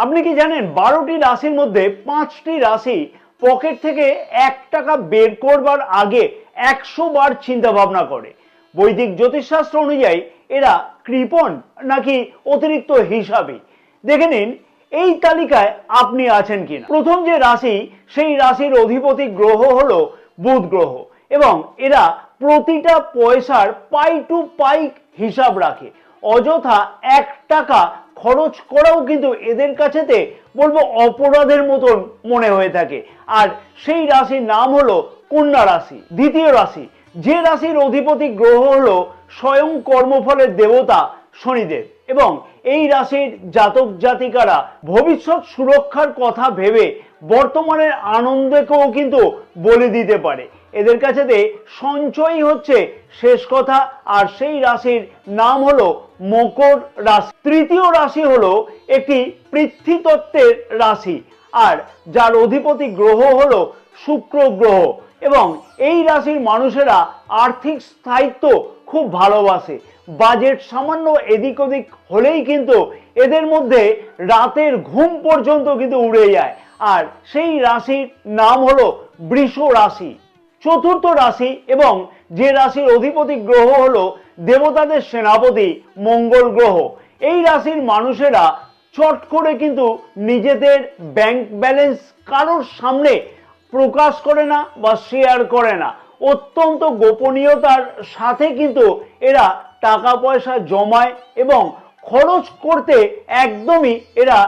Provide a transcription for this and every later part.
আপনি কি জানেন 12টি রাশির মধ্যে 5টি রাশি পকেট থেকে 1 টাকা বের করবার আগে 100 বার চিন্তা ভাবনা করে। বৈদিক জ্যোতিষশাস্ত্র অনুযায়ী এরা কৃপণ নাকি অতিরিক্ত হিসাবী। দেখে নিন এই তালিকায় আপনি আছেন কিনা। প্রথম যে রাশি, সেই রাশির অধিপতি গ্রহ হলো বুধ গ্রহ এবং এরা প্রতিটা পয়সার পাই টু পাই হিসাব রাখে। অযথা 1 টাকা খরচ করাও কিন্তু এদের কাছেতে বলবো অপরাধের মতন মনে হয়ে থাকে। আর সেই রাশির নাম হলো কন্যা রাশি। দ্বিতীয় রাশি, যে রাশির অধিপতি গ্রহ হলো স্বয়ং কর্মফলের দেবতা শনিদেব এবং এই রাশির জাতক জাতিকারা ভবিষ্যৎ সুরক্ষার কথা ভেবে বর্তমানের আনন্দকেও কিন্তু বলে দিতে পারে। এদের কাছেতে সঞ্চয়ই হচ্ছে শেষ কথা। আর সেই রাশির নাম হলো মকর রাশি। তৃতীয় রাশি হলো একটি পৃথ্বীতত্ত্বের রাশি আর যার অধিপতি গ্রহ হলো শুক্র গ্রহ এবং এই রাশির মানুষেরা আর্থিক স্থায়িত্ব খুব ভালোবাসে। বাজেট সামান্য এদিক ওদিক হলেই কিন্তু এদের মধ্যে রাতের ঘুম পর্যন্ত কিন্তু উড়ে যায়। আর সেই রাশির নাম হলো বৃষ রাশি। চতুর্থ রাশি এবং যে রাশির অধিপতি গ্রহ হলো দেবতাদের সেনাপতি মঙ্গল গ্রহ। এই রাশির মানুষেরা চট করে কিন্তু নিজেদের ব্যাংক ব্যালেন্স কারোর সামনে প্রকাশ করে না বা শেয়ার করে না। অত্যন্ত গোপনীয়তার সাথে কিন্তু এরা টাকা পয়সা জমায় এবং খরচ করতে একদমই এরা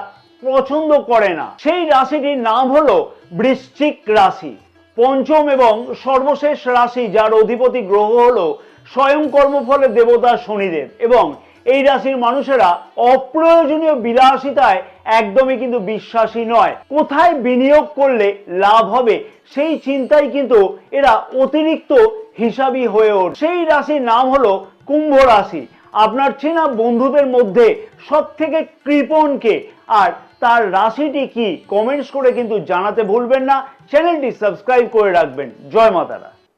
পছন্দ করে না। সেই রাশিটির নাম হলো বৃশ্চিক রাশি। পঞ্চম এবং সর্বশেষ রাশি, যার অধিপতি গ্রহ হলো স্বয়ং কর্মফলের দেবতা শনিদেব এবং এই রাশির মানুষেরা অপ্রয়োজনীয় বিলাসিতায় একদমই কিন্তু বিশ্বাসী নয়। কোথায় বিনিয়োগ করলে লাভ হবে সেই চিন্তায় কিন্তু এরা অতিরিক্ত হিসাবী হয়ে ওঠে। সেই রাশির নাম হলো কুম্ভ রাশি। আপনার চেনা বন্ধুদের মধ্যে সব থেকে কৃপণ কে আর তার রাশিটি কি, কমেন্টস করে কিন্তু জানাতে ভুলবেন না। চ্যানেলটি সাবস্ক্রাইব করে রাখবেন। জয় মাতারা।